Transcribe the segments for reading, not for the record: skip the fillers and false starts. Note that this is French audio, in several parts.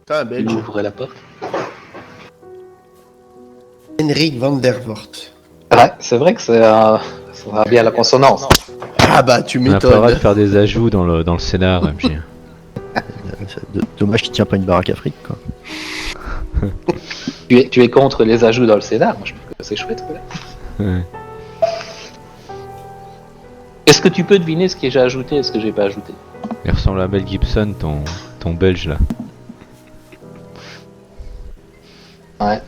T'as un Il belge. ouvre la porte. Henrik van der Voort. Ouais, c'est vrai que ça va bien la consonance. Ah bah, tu On n'a pas le droit de m'étonnes. faire des ajouts dans le scénar, MJ. Dommage qu'il tient pas une baraque Afrique, quoi. Tu es contre les ajouts dans le scénar, moi je trouve que c'est chouette. Ouais. Ouais. Est-ce que tu peux deviner ce que j'ai ajouté et ce que j'ai pas ajouté? Il ressemble à Mel Gibson, ton belge là. Ouais.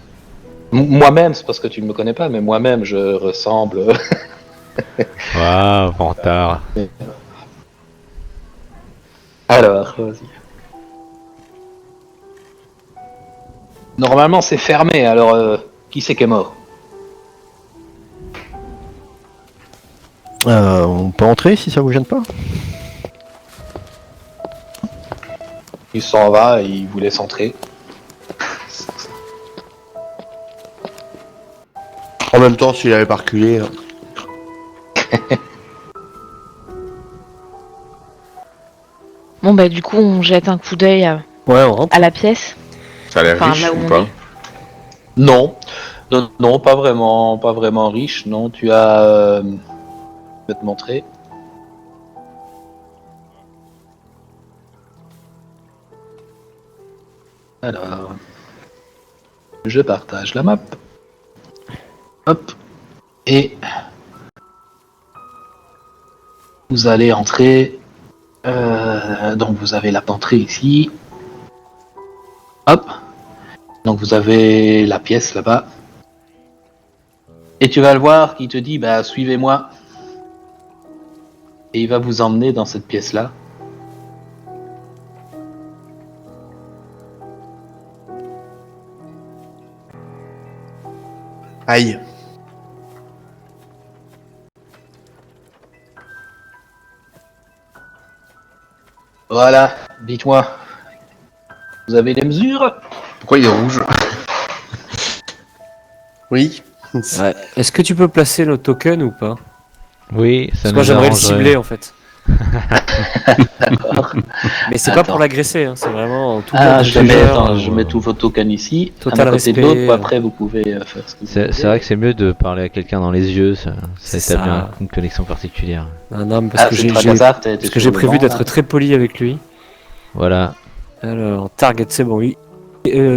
Moi-même, c'est parce que tu ne me connais pas, mais moi-même je ressemble. Waouh, vantard. Alors, vas-y. Normalement c'est fermé, alors qui c'est qui est mort? On peut entrer si ça vous gêne pas? Il s'en va et il vous laisse entrer. En même temps, s'il avait pas reculé. Bon bah du coup on jette un coup d'œil Ouais, on rentre. à la pièce. Ça a l'air Enfin, riche là où ou on pas? est. Non, non, pas vraiment riche. Non, tu as. Je vais te montrer. Alors, je partage la map. Hop, et vous allez entrer. Donc vous avez la pentrée ici. Hop. Donc vous avez la pièce là-bas. Et tu vas le voir qui te dit bah suivez-moi. Et il va vous emmener dans cette pièce-là. Aïe. Voilà, dites-moi. Vous avez les mesures? Pourquoi il est rouge? Oui. Ouais. Est-ce que tu peux placer le token ou pas? Oui, ça Parce que nous moi j'aimerais le arrangerait. cibler en fait. D'accord. Mais c'est pas Attends. pour l'agresser, hein, c'est vraiment en tout Ah, cas. je mets tous vos tokens ici. Total un à côté de respect. l'autre, après vous pouvez faire ce que vous C'est voulez. vrai que c'est mieux de parler à quelqu'un dans les yeux, ça C'est établit ça. une connexion particulière. Non, non, mais parce que c'est j'ai Tragazar, t'as été parce que sur j'ai le prévu banc, d'être là. très poli avec lui. Voilà. Alors, target, c'est bon, oui.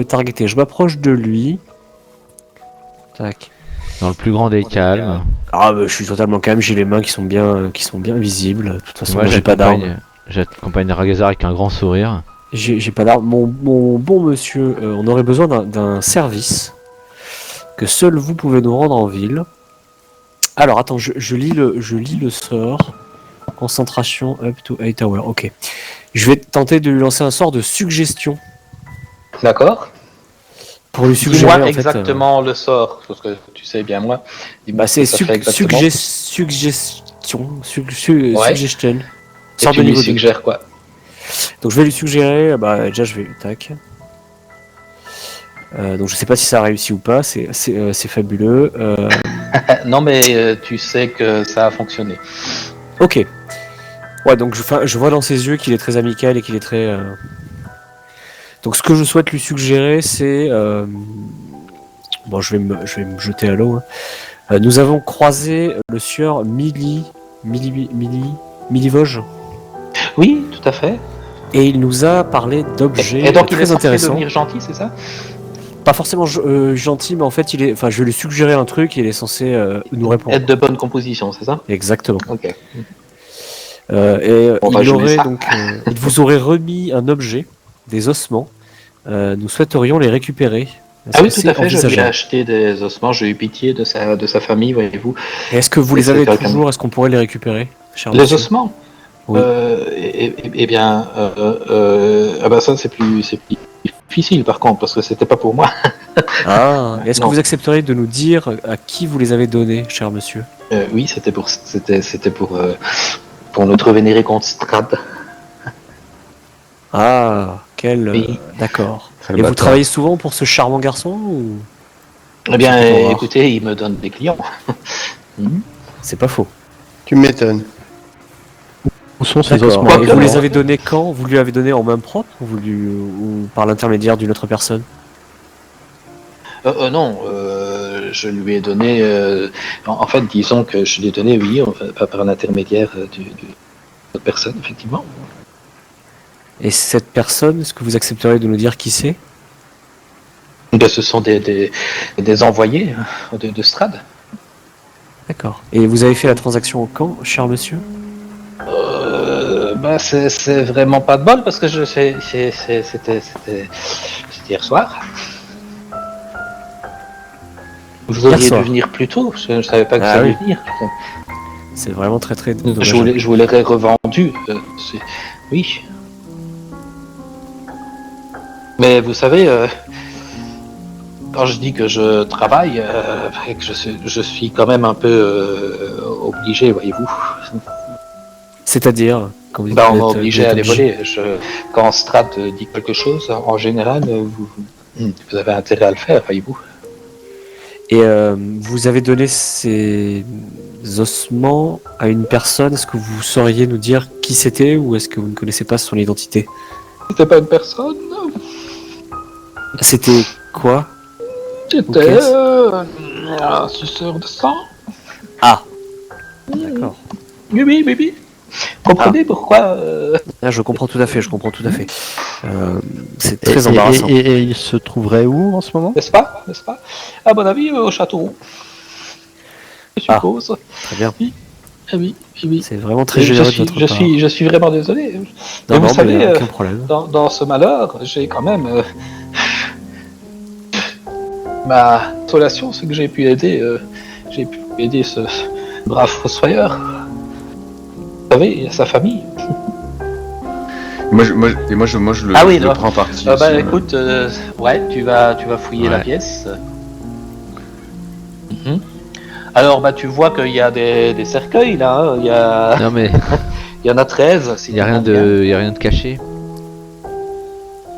Targeté, je m'approche de lui. Tac. Dans le plus grand des calmes. Ah, bah, je suis totalement calme, j'ai les mains qui sont bien visibles. De toute façon, moi, j'ai pas d'arme. J'accompagne Ragazar avec un grand sourire. J'ai pas d'arme. Mon bon monsieur, on aurait besoin d'un service que seul vous pouvez nous rendre en ville. Alors, attends, je lis le sort. Concentration up to 8 hours. Ok. Je vais tenter de lui lancer un sort de suggestion D'accord. pour lui suggérer Dis-moi en fait, exactement le sort, parce que tu sais bien moi. Dis-moi bah, c'est ce que ça fait exactement. suggestion. Ouais. Suggestion. Et Sort tu de lui niveau 2. suggères quoi? Donc je vais lui suggérer, bah déjà je vais, tac. Donc je sais pas si ça a réussi ou pas, c'est fabuleux. Non mais tu sais que ça a fonctionné. Ok. Ouais, donc je vois dans ses yeux qu'il est très amical et qu'il est très... Donc ce que je souhaite lui suggérer, c'est... Bon, je vais me jeter à l'eau. Hein. Nous avons croisé le sieur Milivoge, Oui, tout à fait. et il nous a parlé d'objets Et donc il est très censé intéressants. devenir gentil, c'est ça? Pas forcément gentil, mais en fait, enfin, je vais lui suggérer un truc et il est censé nous répondre. Être de bonne composition, c'est ça? Exactement. Ok. Et On va il jouer aurait ça. donc, il vous aurait remis un objet, des ossements. Nous souhaiterions les récupérer. Est-ce Ah oui, que tout c'est à fait, je lui ai envisageable? acheté des ossements, j'ai eu pitié de sa famille, voyez-vous. Et est-ce que vous Et les avez c'est quelqu'un- toujours? Est-ce qu'on pourrait les récupérer, cher Les monsieur? ossements? Oui. Eh bien, ah bah ça c'est plus difficile par contre, parce que c'était pas pour moi. Ah, est-ce que Non. vous accepteriez de nous dire à qui vous les avez donnés, cher monsieur? Oui, c'était pour notre vénéré comte Strad. Ah, quel... Oui. D'accord. C'est Et le vous bâtard. travaillez souvent pour ce charmant garçon ou... Eh bien, C'est pour voir. écoutez, il me donne des clients. C'est pas faux. Tu m'étonnes. Où sont ces D'accord. ossements Et Quoique, vous les non. avez donnés quand? Vous lui avez donné en main propre ou par l'intermédiaire d'une autre personne? Non, je lui ai donné. En fait, disons que je lui ai donné, oui, enfin, pas par l'intermédiaire d'autre personne, effectivement. Et cette personne, est-ce que vous accepteriez de nous dire qui c'est? Ben, ce sont des envoyés de Strad. D'accord. Et vous avez fait la transaction quand, cher monsieur? Ben, c'est vraiment pas de bol parce que c'était hier soir. Vous Hier auriez soir. dû venir plus tôt, je ne savais pas que Ah ça allait oui. venir. C'est vraiment très très dommage. Je vous l'aurais revendu. Oui. Mais vous savez, quand je dis que je travaille, et que je suis quand même un peu obligé, voyez-vous. C'est-à-dire, quand vous dites Ben, que on vous m'a êtes- obligé vous à êtes les obligé. voler. Quand Strat dit quelque chose, en général, vous avez intérêt à le faire, voyez-vous. Et vous avez donné ces ossements à une personne. Est-ce que vous sauriez nous dire qui c'était ou est-ce que vous ne connaissez pas son identité? C'était pas une personne, C'était quoi? c'était qu'est-ce un suceur de sang. Ah, d'accord. Oui, oui, oui, oui. Comprenez pourquoi Ah, je comprends tout à fait, je comprends tout à fait. C'est Et, très embarrassant. et il se trouverait où en ce moment? n'est-ce pas? N'est-ce pas? À mon avis, au château. Je Ah. suppose. Très bien. Ah oui, oui, oui. C'est vraiment très Je généreux de suis, votre je part. suis, je suis vraiment désolé. Non, Mais non, vous savez, mais aucun problème. dans ce malheur, j'ai quand même ma consolation, c'est que j'ai pu aider ce brave fossoyeur. Vous savez, et sa famille. Moi, je le, Ah oui, je le non. prends parti. Bah aussi, écoute, ouais, tu vas fouiller la Ouais. pièce. Mhm. Alors bah tu vois qu'il y a des cercueils là, hein. Non mais Il y en a 13. Si il y a tu rien comptes bien. de, y a rien de caché.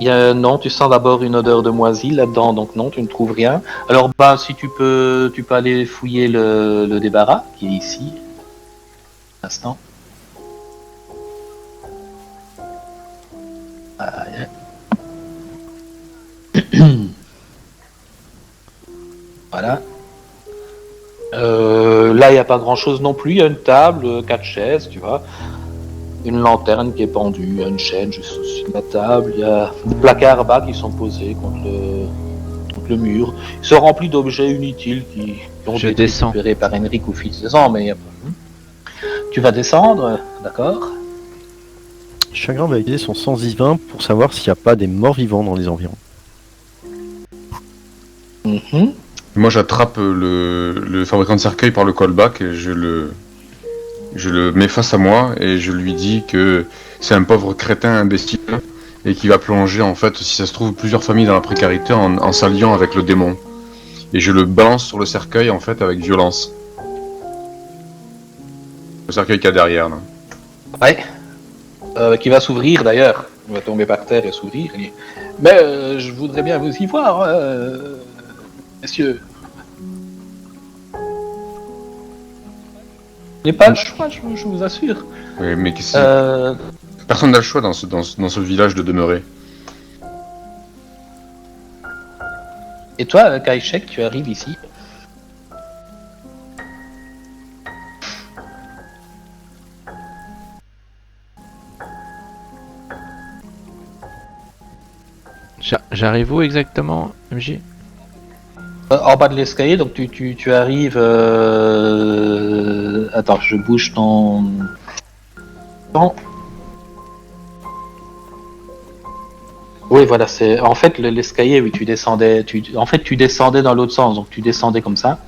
Non, tu sens d'abord une odeur de moisi là-dedans, donc non, tu ne trouves rien. Alors bah si tu peux aller fouiller le débarras qui est ici. Un instant. Voilà. Là, il n'y a pas grand-chose non plus. Il y a une table, 4 chaises, tu vois. Une lanterne qui est pendue, il y a une chaîne juste au-dessus de la table. Il y a des placards bas qui sont posés contre le mur. Ils sont remplis d'objets inutiles qui ont Je été descends. récupérés par Henrik ou Fitzgerald, mais tu vas descendre, d'accord? Chagrin va utiliser son sens divin pour savoir s'il n'y a pas des morts vivants dans les environs. Mhm. Moi, j'attrape le fabricant de cercueil par le callback et je le mets face à moi et je lui dis que c'est un pauvre crétin imbécile et qui va plonger, en fait, si ça se trouve, plusieurs familles dans la précarité en s'alliant avec le démon. Et je le balance sur le cercueil, en fait, avec violence. Le cercueil qu'il y a derrière, là. Ouais. Qui va s'ouvrir d'ailleurs. Il va tomber par terre et s'ouvrir. Mais je voudrais bien vous y voir, messieurs. Vous n'avez pas le choix, je vous assure. Oui, mais Euh, personne n'a le choix dans ce village de demeurer. Et toi, Kaishek, tu arrives ici. J'arrive où exactement, MJ? En bas de l'escalier, donc tu arrives. Attends, je bouge ton. Oui, voilà, c'est. En fait, l'escalier, oui, tu descendais. En fait, tu descendais dans l'autre sens, donc tu descendais comme ça.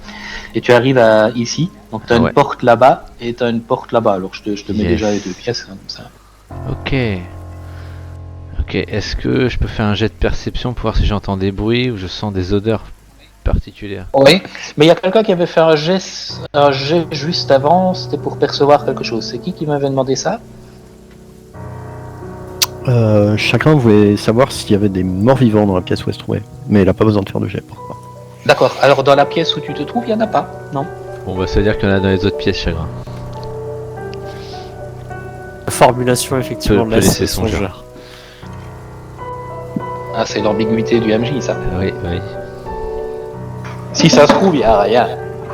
Et tu arrives à ici. Donc tu as Ouais. une porte là-bas et tu as une porte là-bas. Alors je te mets Yes. déjà les deux pièces, hein, comme ça. Ok. Ok, est-ce que je peux faire un jet de perception pour voir si j'entends des bruits ou je sens des odeurs particulières? Oui, mais il y a quelqu'un qui avait fait un jet juste avant, c'était pour percevoir quelque chose. C'est qui m'avait demandé ça? Chagrin voulait savoir s'il y avait des morts vivants dans la pièce où elle se trouvait. Mais il a pas besoin de faire de jet pour ça. D'accord, alors dans la pièce où tu te trouves, il n'y en a pas, non? Bon bah ça veut dire qu'il y en a dans les autres pièces, chagrin. formulation effectivement Peut laisse laisser songeur. songeur. Ah, c'est l'ambiguïté du MJ, ça. Oui, oui. Si ça se trouve, il n'y a rien.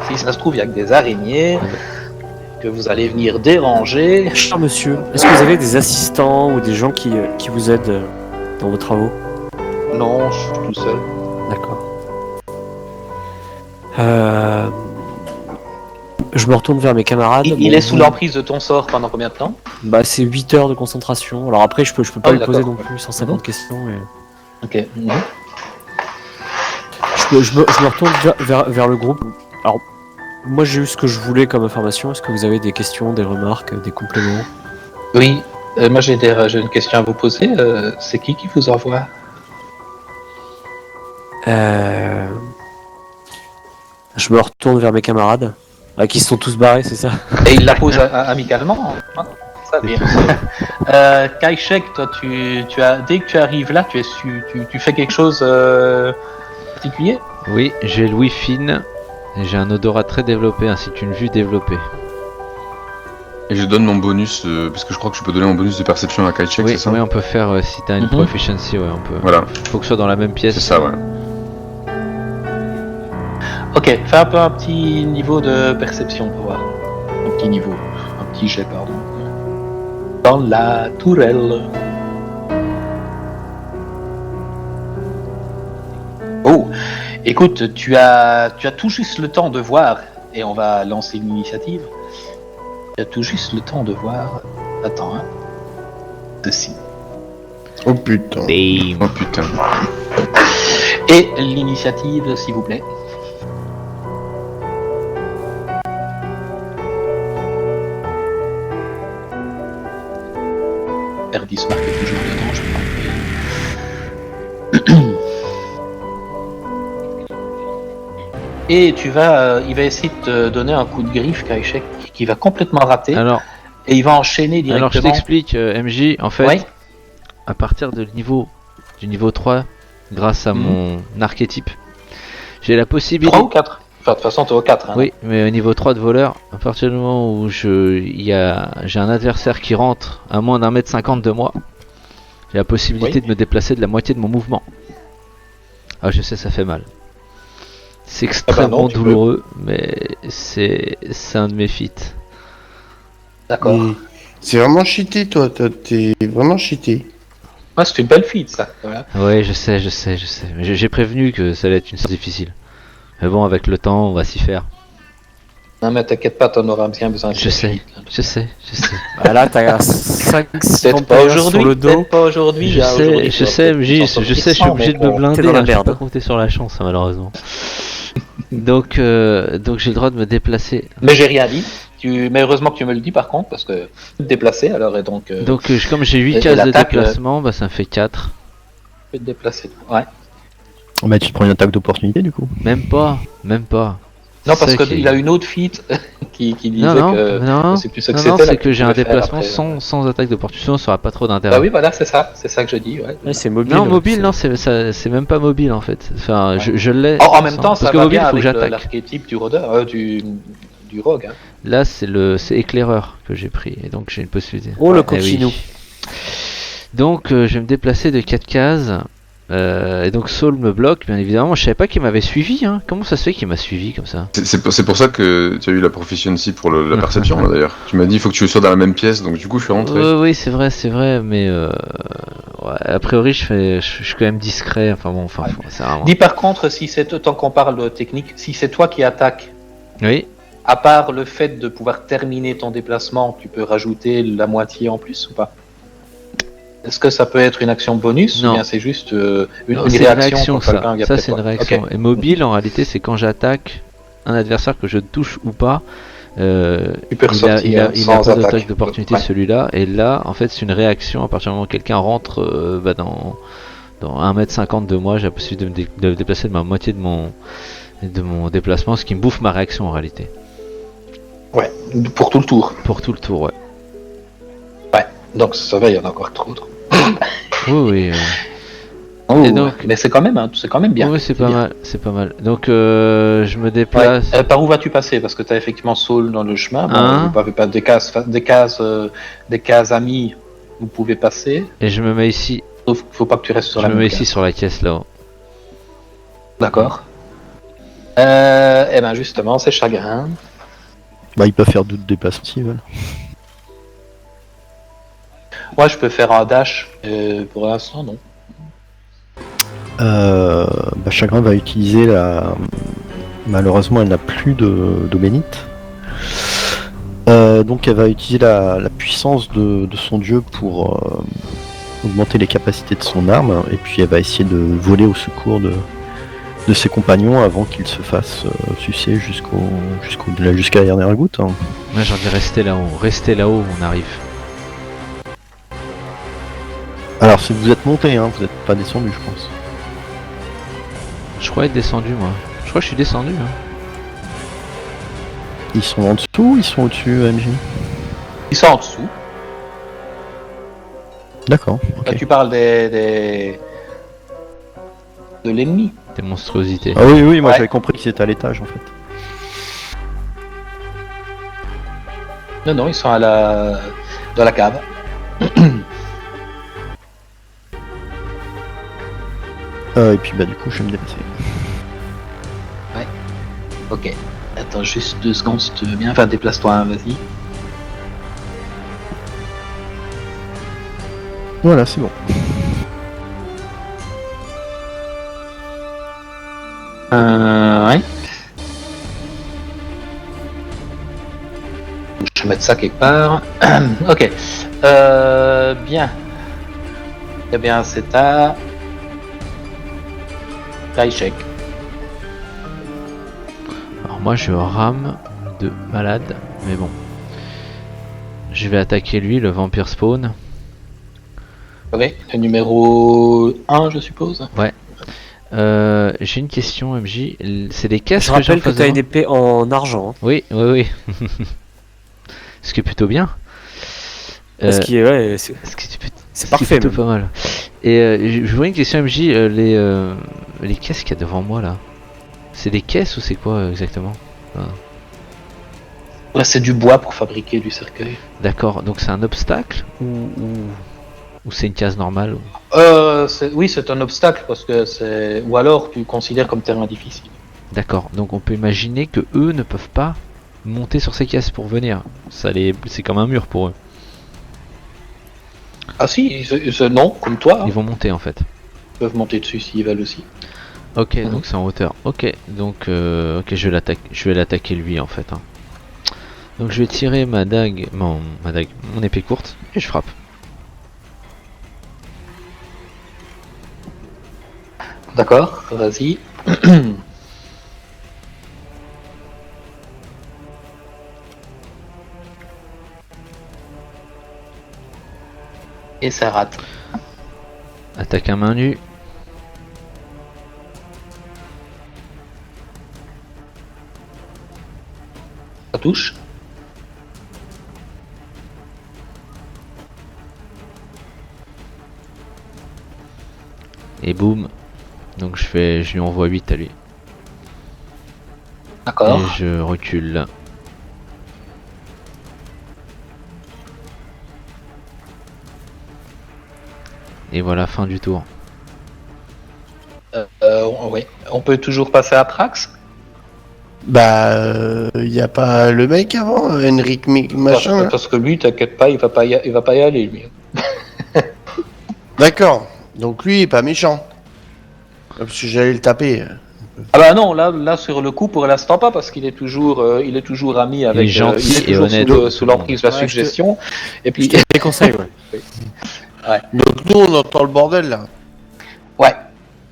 Si ça se trouve, il n'y a que des araignées que vous allez venir déranger. Cher monsieur, est-ce que vous avez des assistants ou des gens qui vous aident dans vos travaux? Non, je suis tout seul. D'accord. Je me retourne vers mes camarades. Il Bon, est sous l'emprise de ton sort pendant combien de temps? Bah, c'est 8 heures de concentration. Alors après, je peux pas Ah, lui poser d'accord. non plus 150 questions. Et... Ok. Je me retourne vers le groupe. Alors, moi j'ai eu ce que je voulais comme information. Est-ce que vous avez des questions, des remarques, des compléments? Oui, moi j'ai une question à vous poser. C'est qui vous envoie? Je me retourne vers mes camarades. Qui se sont tous barrés, c'est ça? Et il la pose amicalement. Hein, ça bien. Kaishek, toi, tu as dès que tu arrives là, tu fais quelque chose particulier? Oui, j'ai l'ouïe fine, et j'ai un odorat très développé ainsi qu'une vue développée. Et je donne mon bonus, parce que je crois que je peux donner mon bonus de perception à Kaishek, Oui, c'est ça? oui, on peut faire, si t'as une Mhm. proficiency, ouais, on peut. Voilà, Faut que ce soit dans la même pièce. c'est ça, ouais. Ok, fais un peu un petit niveau de perception pour voir. Un petit niveau, un petit jet, pardon. Dans la tourelle. Oh, écoute, tu as tout juste le temps de voir, et on va lancer une initiative. Tu as tout juste le temps de voir. Attends, hein. Ceci. Oh putain. Damn. Oh putain. Et l'initiative, s'il vous plaît. R10 marque toujours dedans, je pense. Et il va essayer de te donner un coup de griffe, Kaishek, qui va complètement rater, Alors, et il va enchaîner directement. alors je t'explique, MJ, en fait, Ouais. à partir du niveau 3, grâce à mon archétype, j'ai la possibilité. 3 ou 4? Enfin, de toute façon, t'es au 4. Hein. Oui, mais au niveau 3 de voleur, à partir du moment où j'ai un adversaire qui rentre à moins d'1m50 de moi, j'ai la possibilité Oui. de me déplacer de la moitié de mon mouvement. Ah, je sais, ça fait mal. C'est extrêmement non, tu peux. douloureux, mais c'est un de mes feats. D'accord. Mais c'est vraiment cheaté, toi. T'es vraiment cheaté. Ouais, c'est une belle feat, ça. Voilà. Ouais, je sais. Mais j'ai prévenu que ça allait être une chose difficile. Mais bon, avec le temps, on va s'y faire. Non, mais t'inquiète pas, t'en auras bien besoin. de Je cette sais, feat, là. je sais. Bah là, t'as 5-6 Peut-être pas aujourd'hui, sur le dos. peut-être pas aujourd'hui. Je hein, aujourd'hui, sais, tu vas peut-être MJ, t'en je sortir sais, je suis sans, obligé de mais me bon. blinder, t'es dans la hein, je peux merde. pas compter sur la chance, hein, malheureusement. donc j'ai le droit de me déplacer. Mais j'ai rien dit. Mais heureusement que tu me le dis par contre, parce que te déplacer alors, et donc. Donc comme j'ai 8 et cases de l'attaque, déplacement, bah ça me fait 4. Tu peux te déplacer. Ouais. Bah, tu te prends une attaque d'opportunité du coup. Même pas. Non, parce C'est ça qui- qu'il a une autre feat qui disait Non, que. non, c'est plus ça que non, c'était, là, c'est que que tu j'ai un pouvais faire déplacement après. sans attaque d'opportunité, sinon ça aura pas trop d'intérêt. Bah oui, voilà, c'est ça que je dis. Ouais. Ouais, c'est mobile. Non, mobile, non, c'est même pas mobile en fait. Enfin, Ouais. je l'ai. En même sans- temps, parce ça que va mobile, bien faut que avec j'attaque. l'archétype du rôdeur, du rogue. Hein. Là, c'est éclaireur que j'ai pris, et donc j'ai une possibilité. Oh, le Eh oui. coquinou. Donc, je vais me déplacer de 4 cases. Et donc Saul me bloque, bien évidemment. Je savais pas qu'il m'avait suivi. Hein. Comment ça se fait qu'il m'a suivi comme ça? C'est pour ça que tu as eu la proficiency pour la perception, là, d'ailleurs. Tu m'as dit, il faut que tu sois dans la même pièce, donc du coup, je suis rentré. Oui, c'est vrai, mais ouais, a priori, je suis quand même discret. Enfin bon, Ouais. c'est vraiment. Dis par contre, si c'est tant qu'on parle de technique, si c'est toi qui attaques, Oui, à part le fait de pouvoir terminer ton déplacement, tu peux rajouter la moitié en plus ou pas? Est-ce que ça peut être une action bonus Non. ou bien c'est juste une non, c'est réaction pour ça. quelqu'un qui a Ça, peut-être c'est une pas- réaction. Ok. Et mobile, en réalité, c'est quand j'attaque un adversaire que je touche ou pas. Tu peux ressortir il a sans pas attaque. d'attaque d'opportunité Ouais. celui-là, et là en fait c'est une réaction à partir du moment où quelqu'un rentre dans 1m50 de moi, j'ai la possibilité de me déplacer de ma moitié de mon déplacement, ce qui me bouffe ma réaction en réalité. Ouais, pour tout le tour. Pour tout le tour, ouais. Donc ça va, il y en a encore trop. Oui. Oh, Et donc- mais c'est quand même bien. Oui, c'est pas bien. mal, c'est pas mal. Donc je me déplace. Ouais. Par où vas-tu passer? Parce que tu as effectivement Saul dans le chemin. Bon, Hein? vous n'avez pas des cases amis. Vous pouvez passer. Et je me mets ici. Sauf qu'il faut pas que tu restes sur Je la me même mets case. ici sur la caisse là-haut. D'accord. Et ben justement, c'est chagrin. Bah, ils peuvent faire d'autres déplacements s'ils veulent. Moi, je peux faire un dash. Pour l'instant, non. Bah, Chagrin va utiliser la. Malheureusement, elle n'a plus d'eau bénite. Donc, elle va utiliser la puissance de son dieu pour augmenter les capacités de son arme. Et puis, elle va essayer de voler au secours de ses compagnons avant qu'ils se fassent sucer jusqu'à la dernière goutte. Hein. Moi j'ai envie de rester là-haut, on arrive. Alors, si vous êtes monté, hein, vous n'êtes pas descendu, je pense. Je crois être descendu moi. Je crois que je suis descendu. Hein. Ils sont en dessous ou ils sont au-dessus, MJ? Ils sont en dessous. D'accord, ok. Là, tu parles de l'ennemi. Des monstruosités. Ah oui, moi Ouais. j'avais compris que c'était à l'étage en fait. Non, ils sont dans la cave. Et puis bah du coup je vais me déplacer. Ok. Attends juste 2 secondes si tu veux bien. Enfin, déplace-toi, hein, vas-y. Voilà, c'est bon. Ouais. Je vais mettre ça quelque part. Ok. Bien. Eh bien, c'est à Taïchek. Alors moi je rame de malade, mais bon. Je vais attaquer lui, le vampire spawn. Ok. Le numéro 1, je suppose. J'ai une question MJ. C'est des caisses Je que j'ai en rappelle que face tu as de une moi épée en argent. Hein. Oui. Ce qui est plutôt bien. Ce qui est, ouais, ce qui est plutôt- c'est ce qui est parfait. plutôt Même. pas mal. Et je voudrais une question MJ. Les caisses qu'il y a devant moi là. C'est des caisses ou c'est quoi exactement? Là, c'est du bois pour fabriquer du cercueil. D'accord, donc c'est un obstacle ou c'est une case normale ou- Oui, c'est un obstacle parce que c'est. Ou alors, tu considères comme terrain difficile. D'accord, donc on peut imaginer que eux ne peuvent pas monter sur ces caisses pour venir. C'est comme un mur pour eux. Ah si, non, comme toi, hein, Ils vont monter en fait. ils peuvent monter dessus s'ils veulent aussi. Ok, Mhm. donc c'est en hauteur. Ok, donc ok, je vais l'attaquer lui en fait. Hein. Donc je vais tirer ma dague, mon épée courte et je frappe. D'accord, vas-y. Et ça rate. Attaque à main nue. Ça touche. Et boum. Donc je lui envoie 8 à lui. D'accord. Et je recule. Et voilà, fin du tour. Ouais. On peut toujours passer à Trax. Bah, y a pas le mec avant, Henrik machin. là Parce que lui, t'inquiète pas, il va pas y aller lui. D'accord. Donc lui, il est pas méchant. Parce que j'allais le taper. Ah bah non, là sur le coup pour l'instant pas parce qu'il est toujours ami avec. Il est gentil il est et toujours honnête. sous l'emprise de la Ouais, suggestion. Et puis Les conseils, ouais. Donc nous, on entend le bordel là. ouais,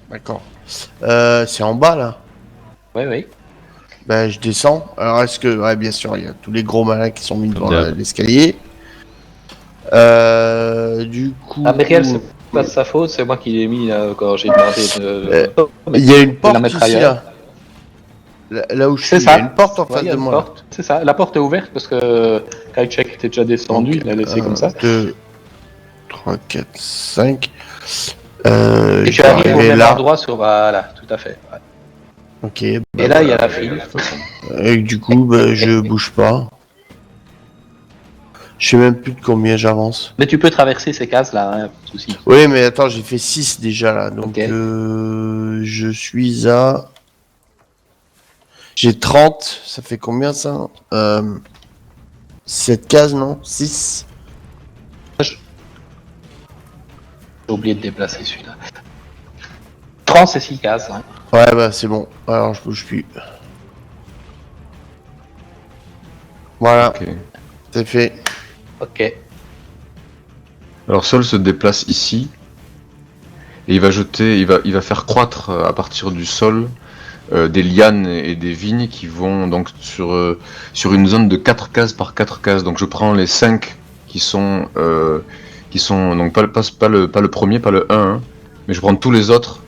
D'accord. C'est en bas là. oui. Bah, je descends. Alors, est-ce que. Ouais, bien sûr, il y a tous les gros malins qui sont mis devant Comme d'hab. l'escalier. Du coup. Ah Mériel, c'est pas de sa faute, c'est moi qui l'ai mis quand j'ai demandé de. Il y a une porte la mettre ici ailleurs. là. Là où je C'est suis, il y ça. a une porte en Ouais, face il y a de une moi. porte. C'est ça. La porte est ouverte parce que Kaichek était déjà descendu, il l'a laissé comme ça. 2, 3, 4, 5. Et je tu vais arrives au arriver même là. endroit sur... Voilà, tout à fait. Ouais. Ok. Et là, il y a la file. Et du coup, je bouge pas. Je sais même plus de combien j'avance. Mais tu peux traverser ces cases-là, hein, pas de souci. Oui, mais attends, j'ai fait 6 déjà là. Donc, Ok. je suis à. J'ai 30. Ça fait combien ça 7 cases, non 6. J'ai oublié de déplacer celui-là. 30, c'est 6 cases. Hein. Ouais, bah c'est bon. Alors, je bouge plus. Voilà, Ok. c'est fait. Ok. Alors Sol se déplace ici et il va jeter, il va faire croître à partir du sol des lianes et des vignes qui vont donc sur une zone de 4 cases par 4 cases. Donc je prends les 5 qui sont donc pas le premier, pas le 1, hein, mais je prends tous les autres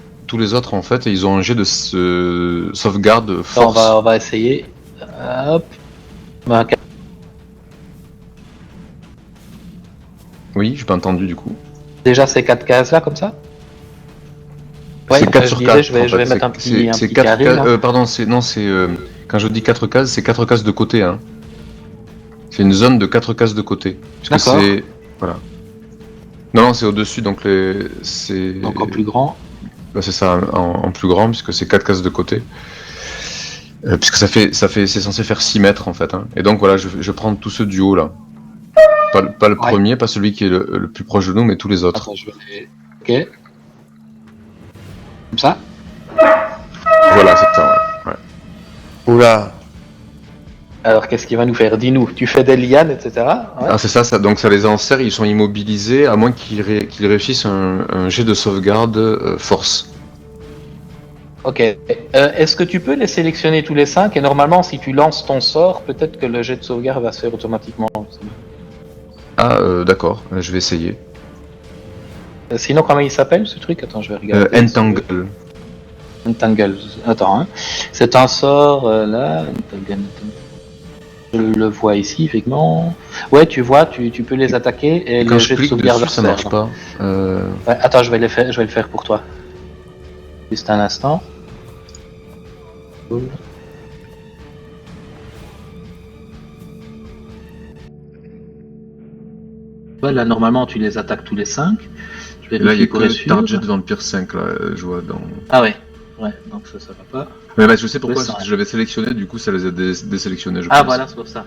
en fait et ils ont un jet de sauvegarde force. On va essayer. Hop. Oui, j'ai pas entendu du coup. Déjà ces 4 cases-là, comme ça. Ouais, C'est 4 je sur disais, 4. je vais mettre un petit quatre carré. cases, Là. pardon, quand je dis 4 cases, c'est 4 cases de côté. Hein. C'est une zone de 4 cases de côté. Puisque D'accord. c'est. Voilà. Non, c'est au-dessus, donc c'est. Encore plus grand. Bah, c'est ça, en plus grand, puisque c'est 4 cases de côté. Puisque c'est censé faire 6 mètres en fait. Hein. Et donc voilà, je prends tous ceux du haut là. Pas le premier, pas celui qui est le plus proche de nous, mais tous les autres. Attends, je vais... Ok. Comme ça. Voilà, c'est ça, ouais. Oula. Alors, qu'est-ce qu'il va nous faire? Dis-nous. Tu fais des lianes, etc. Ouais. Ah, c'est ça, donc ça les enserre, ils sont immobilisés, à moins qu'ils réussissent un jet de sauvegarde force. Ok. Est-ce que tu peux les sélectionner tous les 5? Et normalement, si tu lances ton sort, peut-être que le jet de sauvegarde va se faire automatiquement. Ah, d'accord, je vais essayer. Sinon, comment il s'appelle ce truc? Attends, je vais regarder. Entangle. Entangle. Attends, hein. C'est un sort là. Entangle. Je le vois ici, effectivement. Ouais, tu vois, tu peux les attaquer et Quand le je jet de clique sauvegarde dessus, ça va se marche faire. pas. Ouais, attends, je vais le faire pour toi. Juste un instant. Cool. Ouais, là, normalement, tu les attaques tous les 5. Je vais Là, il y a pour être que sûr. Target Vampire 5, là, je vois dans... Ah ouais. Ouais, donc ça va pas. Mais bah, je sais pourquoi, Le parce que cinq. je l'avais sélectionné, du coup, ça les a désélectionnés, je Ah pense. voilà, c'est pour ça.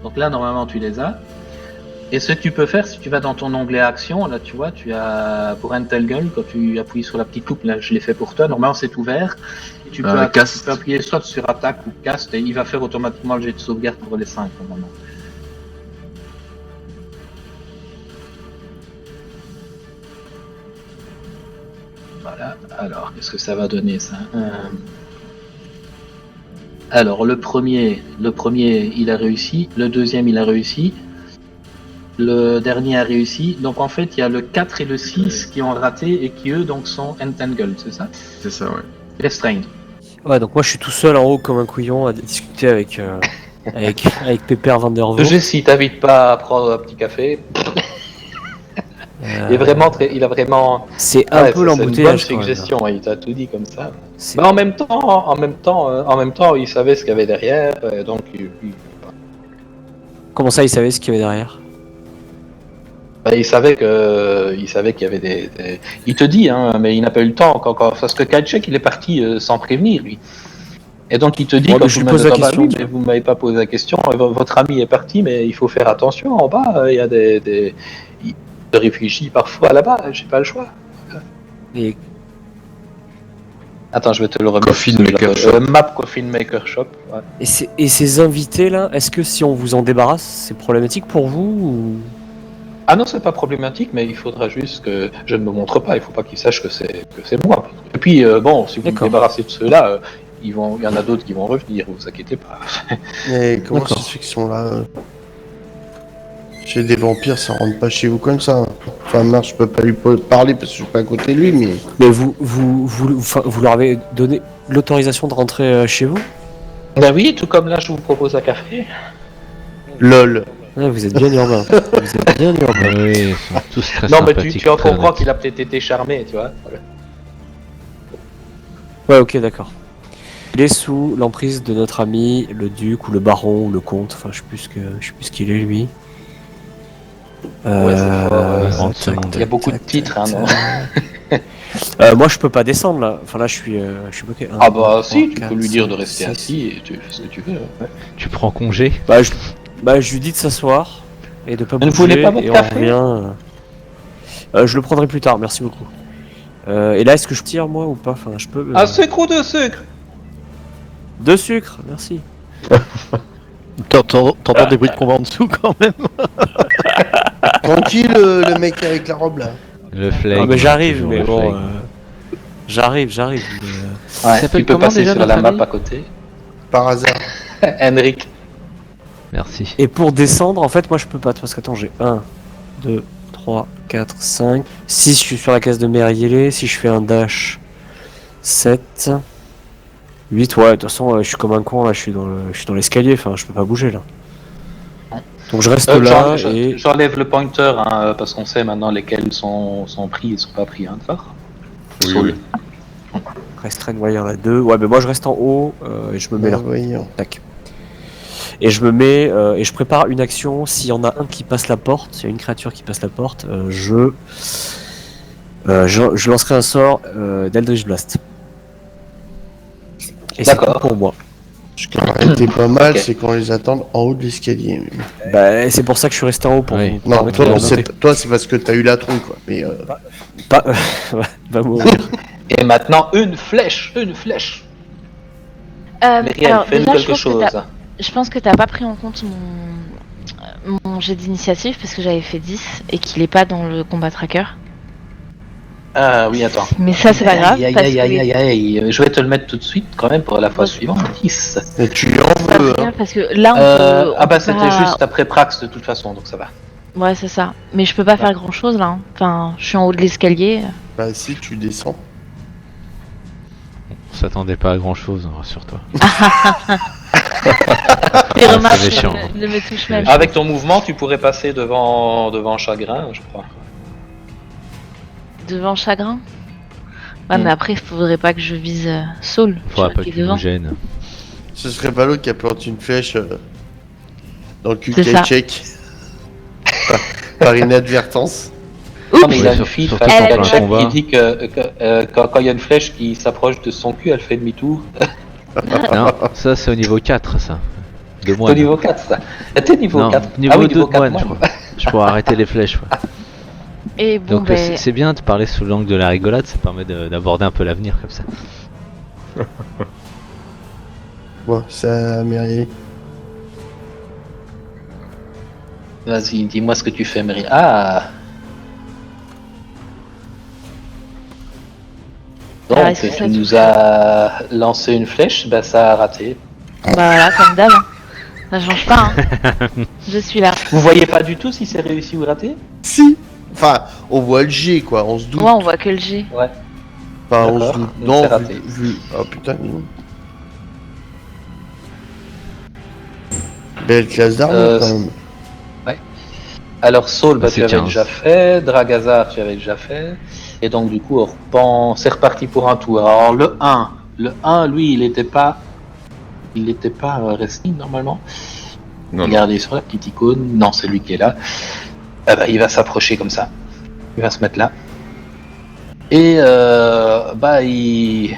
Donc là, normalement, tu les as. Et ce que tu peux faire, si tu vas dans ton onglet action, là, tu vois, tu as pour Entangle, quand tu appuies sur la petite loupe, là, je l'ai fait pour toi. Normalement, c'est ouvert. Et tu peux, Cast. tu peux appuyer soit sur attaque ou cast, et il va faire automatiquement le jet de sauvegarde pour les 5 normalement. Voilà. Alors, qu'est-ce que ça va donner ça? Alors, le premier, il a réussi. Le deuxième, il a réussi. Le dernier a réussi. Donc, en fait, il y a le 4 et le 6 qui ont raté et qui, eux, donc, sont entangled, c'est ça? C'est ça, ouais. Restrained. Ouais, donc moi je suis tout seul en haut comme un couillon à discuter avec, avec Pépère Van der Vo. Juste si t'invites pas à prendre un petit café, il est vraiment très, il a vraiment. C'est un peu C'est une bonne l'embouteillage quand même. suggestion. Il t'a tout dit comme ça. C'est- Mais en même temps, il savait ce qu'il y avait derrière, donc. Comment ça, il savait ce qu'il y avait derrière? Il savait qu'il y avait des. Il te dit, hein, mais il n'a pas eu le temps encore. Parce que Kajek, il est parti sans prévenir, lui. Et donc il te dit, Bon, quand je lui vous pose la m'avez pas question, dit, mais vous m'avez pas posé la question, votre ami est parti, mais il faut faire attention, en bas, il y a il réfléchit parfois là-bas, j'ai pas le choix. Et Attends, je vais te le remettre. Coffin Maker Shop. Map Coffin Maker Shop. Ouais. Et ces invités là, est-ce que si on vous en débarrasse, c'est problématique pour vous ou... Ah non, c'est pas problématique, mais il faudra juste que je ne me montre pas. Il faut pas qu'ils sachent que c'est moi. Et puis bon, si vous me D'accord. débarrassez de ceux-là, il y en a d'autres qui vont revenir. Vous inquiétez pas. Mais comment D'accord. ça se fait qu'ils sont là Chez des vampires, ça rentre pas chez vous comme ça. Enfin, Marc, je peux pas lui parler parce que je suis pas à côté de lui, mais... Mais vous leur avez donné l'autorisation de rentrer chez vous? Ben oui, tout comme là, je vous propose un café. LOL. Ouais, vous êtes bien urbain. Vous êtes bien urbain. Oui, ils sont tous très Non, mais sympathiques. tu en très comprends honnêtes. qu'il a peut-être été charmé, tu vois. Voilà. Ouais, ok, d'accord. Il est sous l'emprise de notre ami, le duc, ou le baron, ou le comte. Enfin, je sais plus ce qu'il est, lui. Ouais, c'est fort, en dessous de mon Il y a beaucoup de titres, hein, non? Moi, je peux pas descendre, là. Enfin, là, je suis bloqué. Ah 1, bah 2, si, 3, tu 4, peux lui dire de 5, rester 6. assis et tu fais ce que tu veux. Ouais. Tu prends congé. Je lui dis de s'asseoir et de pas Vous ne bouger. voulez pas votre et café on revient. Je le prendrai plus tard, merci beaucoup. Et là, est-ce que je tire, moi, ou pas? Enfin, je peux... Un sucre ou 2 sucres? 2 sucres, merci. T'entends des bruits de combat en dessous quand même. Tranquille, le mec avec la robe là. Le flag. Non, mais j'arrive, toujours mais le bon... flag. J'arrive. Ouais, s'appelle tu peux comment passer déjà, sur la notre map ami à côté. Par hasard. Henrik. Merci. Et pour descendre, en fait, moi, je peux pas, parce qu'attends, j'ai 1, 2, 3, 4, 5... 6, je suis sur la case de Meriele. Si je fais un dash... 7... 8, ouais, de toute façon, je suis comme un con, là, je suis dans l'escalier, enfin, je peux pas bouger, là. Donc je reste là, et... J'enlève le pointer, hein, parce qu'on sait maintenant lesquels sont pris et sont pas pris, hein, d'accord? Oui, Saul. oui. Restreint, ouais, il y en a 2. Ouais, mais moi, je reste en haut, et je me mets là. Voyons. Tac. Et je me mets, et je prépare une action, s'il y en a un qui passe la porte, s'il y a une créature qui passe la porte, je lancerai un sort d'Eldritch Blast. Et c'est tout D'accord. pour moi. Ce qui aurait été pas mal, Ok. c'est qu'on les attende en haut de l'escalier. Bah, c'est pour ça que je suis resté en haut pour Oui. vous Non, permettre de toi, remonter. toi, c'est parce que t'as eu la trouille, quoi. Mais Pas, va mourir. Et maintenant, une flèche. Myriel, Alors, fais-nous déjà, quelque chose. je pense que t'as pas pris en compte mon jet d'initiative parce que j'avais fait 10 et qu'il est pas dans le combat tracker. Ah oui, attends. Mais ça, c'est pas grave. Aïe, parce aïe, que- aïe, aïe, aïe. Je vais te le mettre tout de suite, quand même, pour la fois Ouais. suivante. 10. mais tu lui en c'est pas veux, très hein. grave parce que là, on peut. Ah on bah, peut c'était pas- juste après Prax, de toute façon, donc ça va. Ouais, c'est ça. Mais je peux pas faire grand chose là. Hein. Enfin, je suis en haut de l'escalier. Bah si, tu descends. On s'attendait pas à grand chose, rassure-toi. Les remarques c'est méchant. ne me touchent même. Avec ton mouvement, tu pourrais passer devant Chagrin, je crois. Devant Chagrin. Ouais, Mm. mais après, il faudrait pas que je vise Saul. Faudra tu vois, pas qui que est tu devant. nous gênes. Ce serait pas l'autre qui a planté une flèche dans le cul C'est ça. check. Par inadvertance. Non, mais il y a Ouais, une fille, surtout en Fabien plein Check, combat. qui dit que quand il y a une flèche qui s'approche de son cul, elle fait demi-tour. Non, ça c'est au niveau 4, ça. De T'es moi. au niveau 4, ça. T'es niveau Non, 4. niveau Ah oui, 2 niveau de 4 moine, je crois. Je pourrais arrêter les flèches. Ouais. Et bon, Donc ben, c'est bien de parler sous l'angle de la rigolade, ça permet d'aborder un peu l'avenir comme ça. Bon, ça a mérité. Vas-y, dis-moi ce que tu fais, Mary. Ah Donc, Alors, est-ce que ça tu te nous fait- as lancé une flèche, bah ça a raté. bah voilà, comme d'hab. Hein. Ça change pas. Hein. Je suis là. Vous voyez pas du tout si c'est réussi ou raté? Si. Enfin, on voit le G, quoi. On se doute. Ouais, on voit que le G. Ouais. Enfin, on se D'accord, doute. donc Non, c'est raté. vu. Oh putain, non. Belle classe d'armes, quand même. Alors Saul, bah, C'est tu avais 15. déjà fait, Dragazar, tu avais déjà fait, et donc du coup, c'est reparti pour un tour. Alors le 1, lui, il n'était pas resté normalement. Non, non. Regardez sur la petite icône, non, c'est lui qui est là. Ah bah, il va s'approcher comme ça, il va se mettre là, et bah il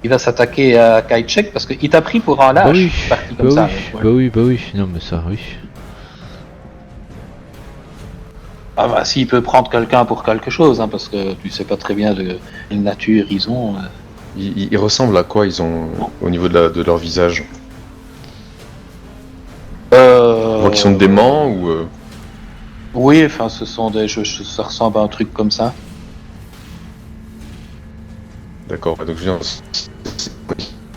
va s'attaquer à Kaichek parce qu'il t'a pris pour un lâche, Bah oui, parti bah comme oui, ça. bah oui, bah oui, non mais ça, oui. Ah bah s'il peut prendre quelqu'un pour quelque chose, hein, parce que tu sais pas très bien de quelle nature ils ont. Ils ressemblent à quoi ils ont au niveau de leur visage? On voit qu'ils sont déments ou Oui, enfin ce sont des. Ça ressemble à un truc comme ça. D'accord, donc je veux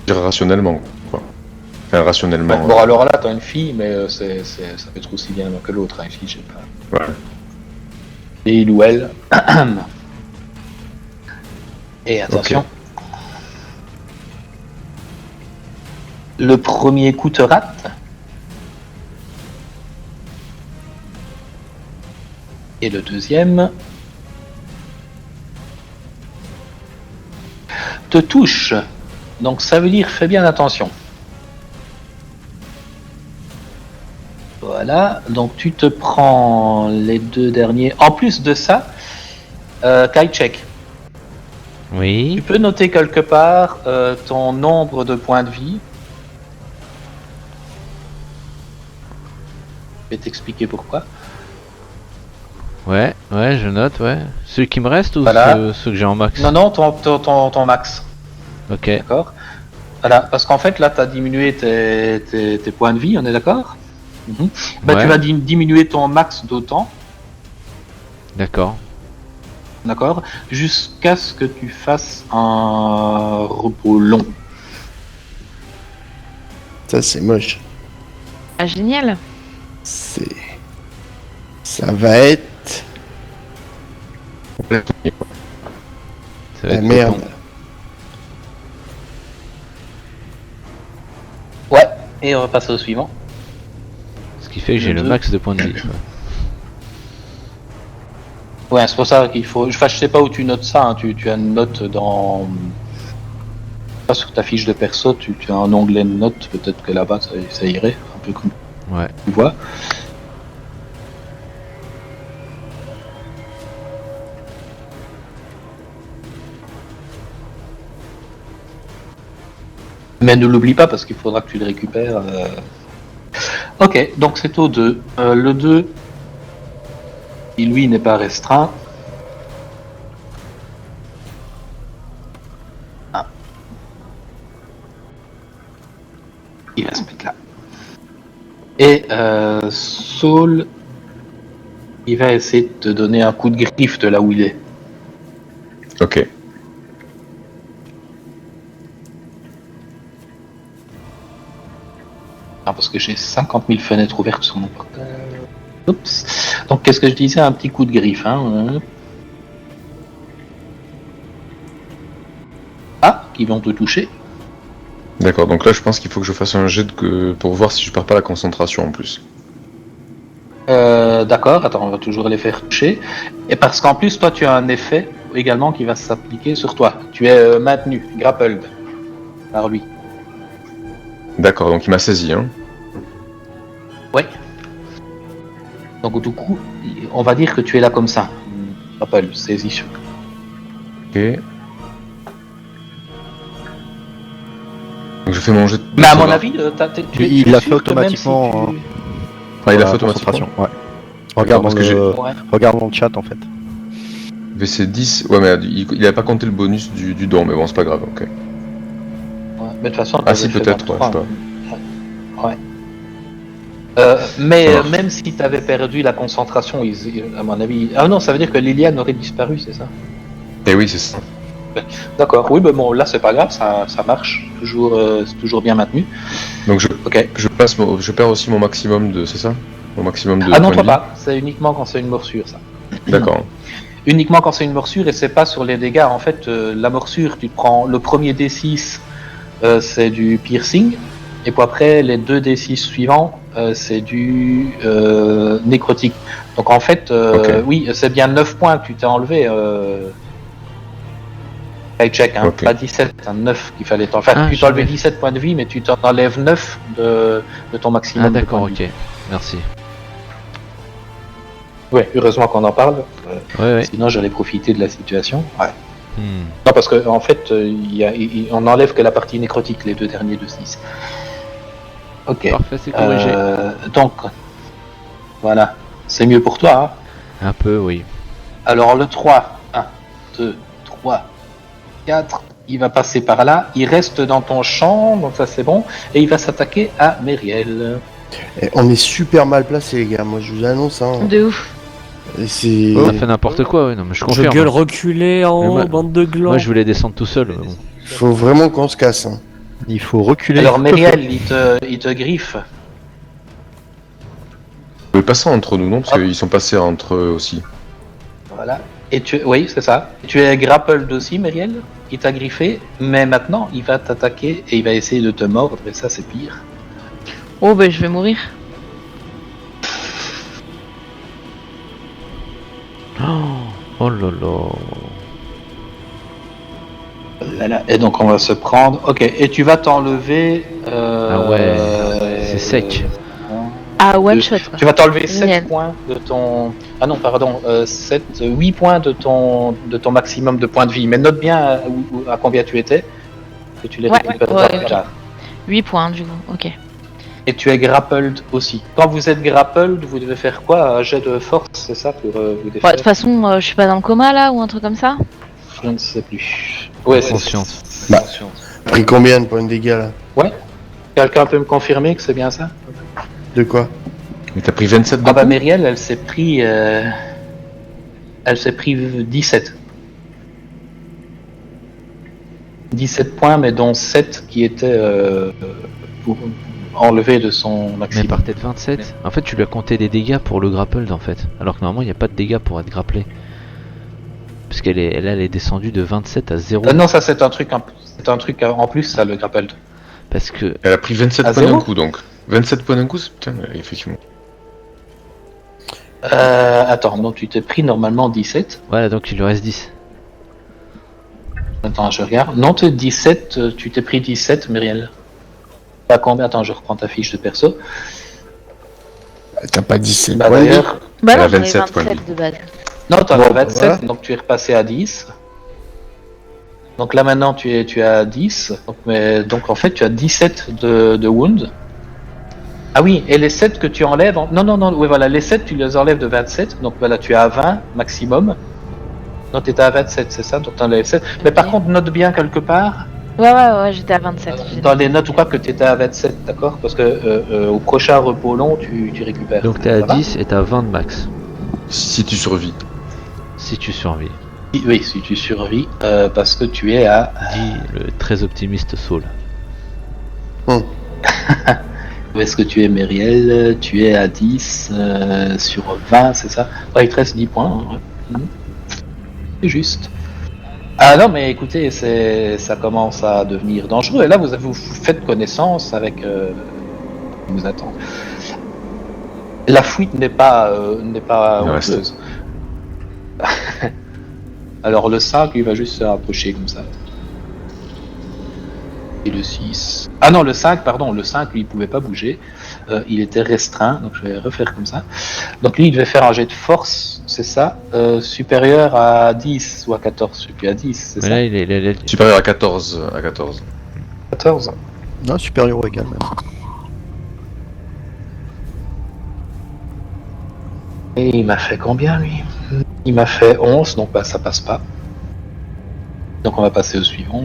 dire rationnellement, quoi. Enfin, rationnellement. Bon alors là t'as une fille, mais ça peut être aussi bien l'un que l'autre, hein, une fille, je sais pas. Ouais. Et il ou elle. Et attention. Le premier coup te rate. Et le deuxième te touche. Donc ça veut dire fais bien attention. Voilà, donc tu te prends les deux derniers. En plus de ça, Kai check. Oui. Tu peux noter quelque part ton nombre de points de vie. Je vais t'expliquer pourquoi. Ouais, je note, ouais. Ceux qui me restent ou Voilà. ceux que j'ai en max? Non, ton max. Ok. D'accord. Voilà, parce qu'en fait là, tu as diminué tes points de vie, on est d'accord? Bah, Ouais. tu vas diminuer ton max d'autant, D'accord. d'accord? Jusqu'à ce que tu fasses un repos long. Ça, c'est moche. Ah, génial. Ça va être Ça va la être merde. coton. Ouais, et on va passer au suivant. Ce qui fait que j'ai le Deux. max de points de vie. Quoi. Ouais, c'est pour ça qu'il faut. Enfin, je sais pas où tu notes ça, hein. Tu as une note dans. Pas sur ta fiche de perso, tu as un onglet de notes, peut-être que là-bas ça irait, un peu comme Ouais. tu vois. Mais ne l'oublie pas parce qu'il faudra que tu le récupères. Ok, donc c'est au 2. Le 2, qui lui n'est pas restreint. Ah. Il va se mettre là. Et Saul, il va essayer de te donner un coup de griffe de là où il est. Ok. Ah, parce que j'ai 50 000 fenêtres ouvertes sur mon portable. Oups. Donc qu'est-ce que je disais? Un petit coup de griffe. Hein. Ah, qui vont te toucher. D'accord, donc là je pense qu'il faut que je fasse un jet pour voir si je perds pas la concentration en plus. D'accord, attends, on va toujours les faire toucher. Et parce qu'en plus, toi, tu as un effet également qui va s'appliquer sur toi. Tu es maintenu, grappled par lui. D'accord, donc il m'a saisi, hein. Ouais. Donc du coup, on va dire que tu es là comme ça. Grapple, saisi sur. Ok. Donc je fais mon jet de Mais à mon sauvegarde. avis, tu es Il l'a fait sûr que même si automatiquement. tu- Ah, il a la fait automatiquement. concentration, ouais. Regarde parce dans, que j'ai- Ouais. regarde dans le chat en fait. VC 10, ouais mais il a pas compté le bonus du don, mais bon c'est pas grave, ok. Ouais. Mais de toute façon, Ah si t'avais fait peut-être, ouais, 23. je sais pas. Ouais. Ça Mais marche. même si tu avais perdu la concentration, à mon avis. Ah non, ça veut dire que Liliane aurait disparu, c'est ça? Eh oui c'est ça. D'accord, oui, ben bon, là c'est pas grave, ça marche. C'est toujours bien maintenu. Donc je Ok. je perds aussi mon maximum de, c'est ça? Mon maximum de Ah non, points toi de vie. pas, c'est uniquement quand c'est une morsure, ça. D'accord. Uniquement quand c'est une morsure et c'est pas sur les dégâts. En fait, la morsure, tu te prends le premier D6, c'est du piercing, et puis après, les deux D6 suivants, c'est du nécrotique. Donc en fait, Ok. oui, c'est bien 9 points que tu t'es enlevé. Check, hein, Ok. pas 17, hein, 9 qu'il fallait t'en faire. Ah, Tu t'as enlevé j'avais- 17 points de vie, mais tu t'en enlèves 9 de ton maximum. Ah de d'accord, points de ok. vie. Merci. Ouais, heureusement qu'on en parle. Ouais. Sinon, j'allais profiter de la situation. Ouais. Hmm. Non, parce qu'en fait, on enlève que la partie nécrotique, les deux derniers de 6. Ok. Parfait, c'est corrigé. Donc, voilà. C'est mieux pour toi. Hein. Un peu, oui. Alors, le 3, 1, 2, 3, 4, il va passer par là. Il reste dans ton champ, donc ça c'est bon. Et il va s'attaquer à Meriel. Eh, on est super mal placés, les gars. Moi, je vous annonce. Hein. De ouf. Et c'est. Ça fait n'importe quoi, ouais. Non, mais je Je confirme. gueule reculer en Mais moi- bande de glands. Moi, je voulais descendre tout seul. mais bon. Faut vraiment qu'on se casse. Hein. Il faut reculer. Alors, Meriel, il te griffe. Vous pouvez passer entre nous, non? Parce Hop. qu'ils sont passés entre eux aussi. Voilà. Et oui, c'est ça. Tu es grappled aussi, Meriel. Il t'a griffé, mais maintenant il va t'attaquer et il va essayer de te mordre, et ça c'est pire. Oh, ben je vais mourir. Oh là là. Voilà. Et donc on va se prendre. Ok, et tu vas t'enlever. Ah ouais, c'est sec. Ah, one shot quoi. Tu vas t'enlever 7 Génial. points de ton. Ah non, pardon, 8 points de ton maximum de points de vie. Mais note bien à combien tu étais, que tu les Ouais, récupéreras ouais, plus ok. tard. 8 points du coup, ok. Et tu es grappled aussi. Quand vous êtes grappled, vous devez faire quoi? Un jet de force, c'est ça, pour vous Ouais, de défaire? toute façon, je suis pas dans le coma là ou un truc comme ça. Je ne sais plus. Ouais, c'est Consciente. Bah. Pris combien de points de dégâts là? Quelqu'un peut me confirmer que c'est bien ça? De quoi? Mais t'as pris 27 Ah bah d'un coup. Myriel, elle s'est pris 17. 17 points, mais dont 7 qui étaient enlevés de son Mais maximum. par tête 27. En fait, tu lui as compté des dégâts pour le grappled en fait. Alors que normalement, il n'y a pas de dégâts pour être grapplé. Parce qu'elle est, elle est descendue de 27 à 0. Non, ça c'est un truc en plus, ça, le grappled. Parce que. Elle a pris 27 À points d'un zéro coup donc. 27 points d'un coup, putain, effectivement. Attends, donc tu t'es pris normalement 17. Voilà, donc il lui reste 10. Attends, je regarde. Non, tu 17, tu t'es pris 17, Myriel. Pas combien? Attends, je reprends ta fiche de perso. T'as pas 17 Bah points de vie? d'ailleurs, Bah Elle a non, j'en ai 27 points de 27 de base. non, t'en Bon, as bah, 27, voilà. donc tu es repassé à 10. Donc là maintenant tu es à 10, donc en fait tu as 17 de wound. Ah oui, et les 7 que tu enlèves, non, oui voilà, les 7 tu les enlèves de 27, donc voilà, tu es à 20 maximum. Non, tu étais à 27, c'est ça, donc tu enlèves 7. Mais par contre, note bien quelque part, Ouais, j'étais à 27. dans les notes ou quoi, que tu étais à 27, d'accord? Parce que au prochain repos long, tu récupères. Donc t'es à Ça va 10 et t'as 20 de max. Si tu survis. Si tu survis. Oui, si tu survis, parce que tu es à... Dit le très optimiste Saul. Où est-ce que tu es, Myriel? Tu es à 10 sur 20, c'est ça? Ouais, il te reste 10 points. Hein, ouais. C'est juste. Ah non, mais écoutez, ça commence à devenir dangereux. Et là, vous faites connaissance avec... qui vous attend. La fuite n'est pas Il reste. honteuse. Alors le 5, il va juste se rapprocher comme ça. Et le 6... Ah non, le 5, pardon, le 5, lui, il pouvait pas bouger. Il était restreint, donc je vais refaire comme ça. Donc lui, il devait faire un jet de force, c'est ça, supérieur à 10 ou à 14, je sais plus, à 10, c'est Mais ça? là, il est. Supérieur à 14. À 14. 14. Non, supérieur ou égal même. Et il m'a fait combien, lui? Il m'a fait 11, donc bah, ça passe pas. Donc on va passer au suivant.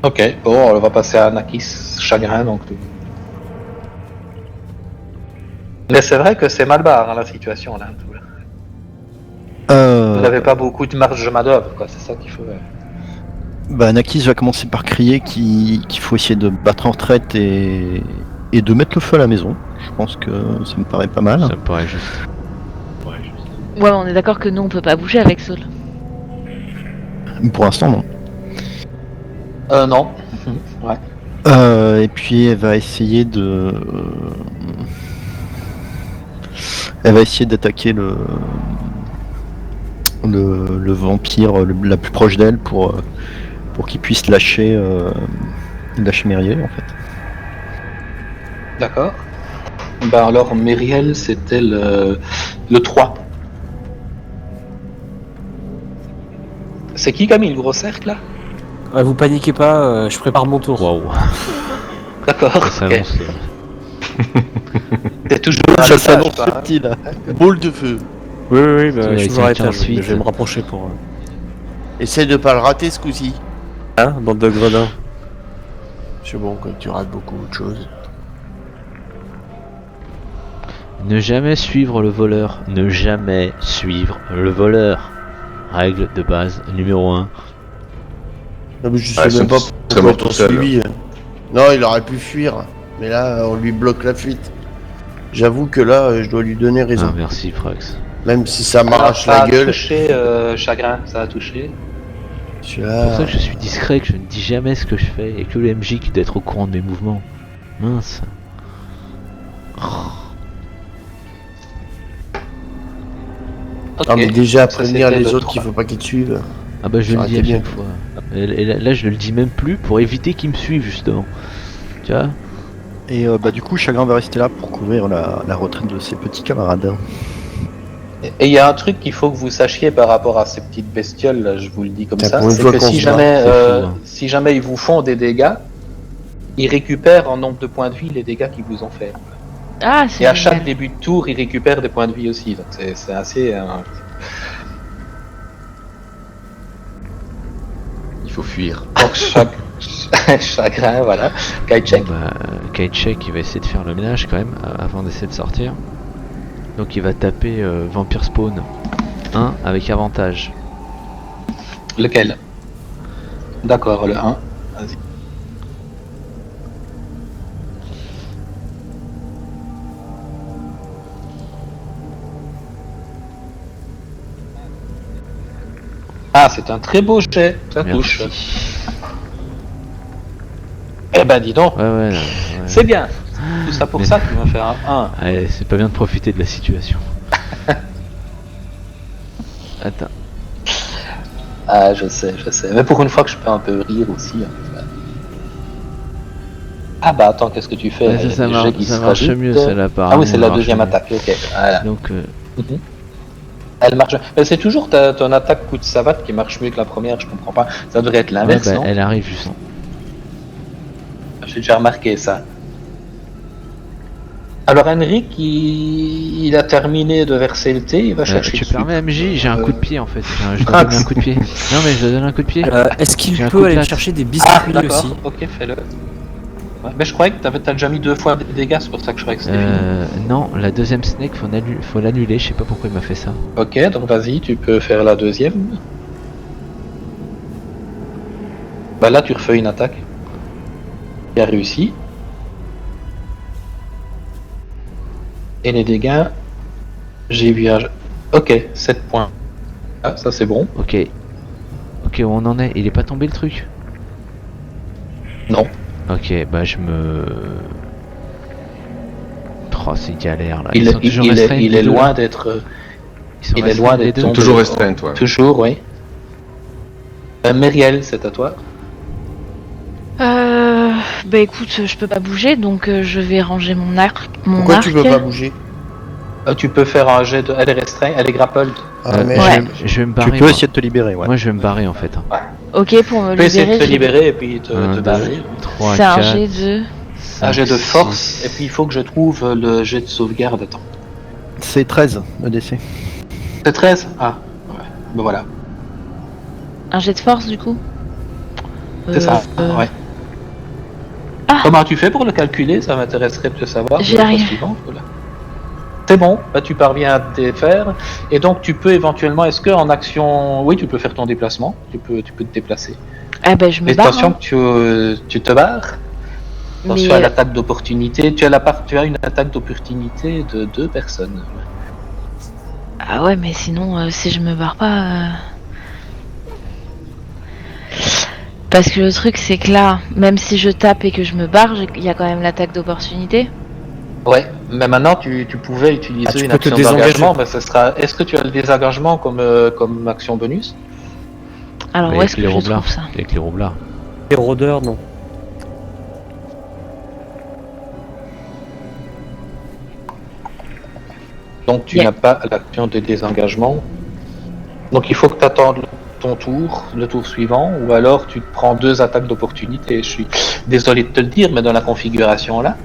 Ok, bon, on va passer à Nakis Chagrin, donc. Mais c'est vrai que c'est mal barre, hein, la situation, là. Vous n'avez pas beaucoup de marge de manœuvre, quoi, c'est ça qu'il faut... Bah, Nakis va commencer par crier qu'il faut essayer de battre en retraite et de mettre le feu à la maison. Je pense que ça me paraît pas mal. Ça me paraît juste. Ouais, on est d'accord que nous on peut pas bouger avec Saul. Pour l'instant, non. Non. Ouais. Et puis elle va essayer de... Elle va essayer d'attaquer le vampire la plus proche d'elle pour qu'il puisse lâcher Myriel en fait. D'accord. Ben alors, Myriel, c'était le 3. C'est qui qui a mis le gros cercle, là? Vous paniquez pas, je prépare mon tour. Waouh. D'accord. Ça ok. s'annonce. T'es toujours à Ça l'étage, s'annonce toi, hein. subtil. Boule de feu. Oui, bah, Ouais, je suis avec toujours à un l'étage, 15 mais je vais feet. me rapprocher pour... Essaye de pas le rater ce coup-ci. Hein, bande de gredins. C'est bon, quand tu rates beaucoup de choses. Ne jamais suivre le voleur. Ne jamais suivre le voleur. Règle de base numéro 1. Non, mais je Ouais, sais même c'est- pas c'est pourquoi mort ils t'ont tout seul. suivi. Non, il aurait pu fuir. Mais là, on lui bloque la fuite. J'avoue que là, je dois lui donner raison. Ah, merci Frax. Même si ça Alors, m'arrache ça la a gueule. touché Chagrin, ça a touché. C'est pour Celui-là. ça que je suis discret, que je ne dis jamais ce que je fais et que le MJ qui doit être au courant de mes mouvements. Mince. Ok. Ah, mais déjà, Ça, prévenir c'était les le autres qu'il 3. faut pas qu'ils te suivent. Ah bah je Ça le dis aurait à été chaque bien. fois. Et là, je le dis même plus pour éviter qu'ils me suivent justement. Tu vois. Et bah du coup, Chagrin va rester là pour couvrir la retraite de ses petits camarades. Et il y a un truc qu'il faut que vous sachiez par rapport à ces petites bestioles, là, je vous le dis comme Tiens, ça, pour une c'est fois que qu'on si se bat, jamais, c'est fou, hein. si jamais ils vous font des dégâts, ils récupèrent en nombre de points de vie les dégâts qu'ils vous ont fait. Ah, c'est Et à chaque génial. début de tour, ils récupèrent des points de vie aussi. Donc c'est assez. Il faut fuir. Donc chagrin, voilà. Bon, Kaichek. bah, Kaichek il va essayer de faire le ménage quand même avant d'essayer de sortir. Donc il va taper Vampire Spawn 1 avec avantage. Lequel? D'accord, le 1. Vas-y. Ah, c'est un très beau jet. Ça touche. Merci. Eh ben, dis donc. Ouais. C'est bien. Tout ça pour Mais- ça que tu vas faire un 1. Allez, c'est pas bien de profiter de la situation. Attends. Ah, je sais. Mais pour une fois que je peux un peu rire aussi. Hein. Ah bah attends, qu'est-ce que tu fais? Ouais, ça Les marche, jets qui ça se marche rajoutent. mieux celle-là par Ah oui, c'est la deuxième attaque. Ok, voilà. Donc Mhm. Elle marche. Mais c'est toujours ton attaque coup de savate qui marche mieux que la première, je comprends pas. Ça devrait être l'inverse, non? elle arrive juste. J'ai déjà remarqué ça. Alors Henrik, il a terminé de verser le thé, il va chercher Tu le sucre. permets MJ, j'ai un coup de pied en fait. Je dois Ah, donner un coup de pied. Non mais je dois donner un coup de pied. Est-ce qu'il J'ai un coup peut de aller latte. chercher des Ah, biscuits d'accord, aussi? ok, fais-le. Ouais, mais je croyais que t'as déjà mis 2 fois des dégâts, c'est pour ça que je croyais que c'était fini. Non, la deuxième snake faut l'annuler, je sais pas pourquoi il m'a fait ça. Ok, donc vas-y, tu peux faire la deuxième. Bah là, tu refais une attaque. Il a réussi. Et les dégâts, j'ai vu un... Ok, 7 points. Ah, ça c'est bon. Ok. Ok, où on en est? Il est pas tombé le truc? Non. Ok, bah je me... Oh, c'est galère là. Il, Ils sont il- toujours il est, restreints, il les est deux, loin là d'être... Ils sont il est restreints, loin les d'être deux. tombé. Toujours restreinte, ouais. Toujours, oui. Myriel, c'est à toi. Bah écoute, je peux pas bouger, donc je vais ranger mon arc. Pourquoi tu peux pas bouger? Tu peux faire un jet de... Elle est restreinte, elle est grappled. Ah, mais Ouais. Je vais me Tu barrer. peux moi. essayer de te libérer, ouais. Moi je vais me barrer en fait. Ok, pour me Tu peux essayer de libérer, te libérer et puis te 1, 2, barrer. 3, c'est un 4, jet de... Un jet de 5, force, 6. et puis il faut que je trouve le jet de sauvegarde. Attends. C'est 13 EDC. C'est 13? Ah, ouais. Ben voilà. Un jet de force du coup. C'est ça. Ouais. Ah. Comment tu fais pour le calculer? Ça m'intéresserait de le savoir. J'y pour la fois arrive. suivante, voilà. C'est bon, bah, tu parviens à te défaire. Et donc tu peux éventuellement, est-ce que en action, oui, tu peux faire ton déplacement. Tu peux te déplacer. Ah bah je me Mais barre. attention Hein. que tu te barres. Attention Mais, à l'attaque d'opportunité. Tu as une attaque d'opportunité de 2 personnes. Ah ouais, mais sinon, si je me barre pas... Parce que le truc, c'est que là, même si je tape et que je me barre, il y a quand même l'attaque d'opportunité. Ouais, mais maintenant tu pouvais utiliser Ah, tu une peux te action désengager. d'engagement, mais ce sera. Est-ce que tu as le désengagement comme action bonus? Alors Mais où avec est-ce que les je roublards. trouve ça? Avec les roublards. Les rôdeurs, non. Donc tu Yeah. n'as pas l'action de désengagement. Donc il faut que tu attendes ton tour, le tour suivant, ou alors tu te prends 2 attaques d'opportunité. Je suis désolé de te le dire, mais dans la configuration là.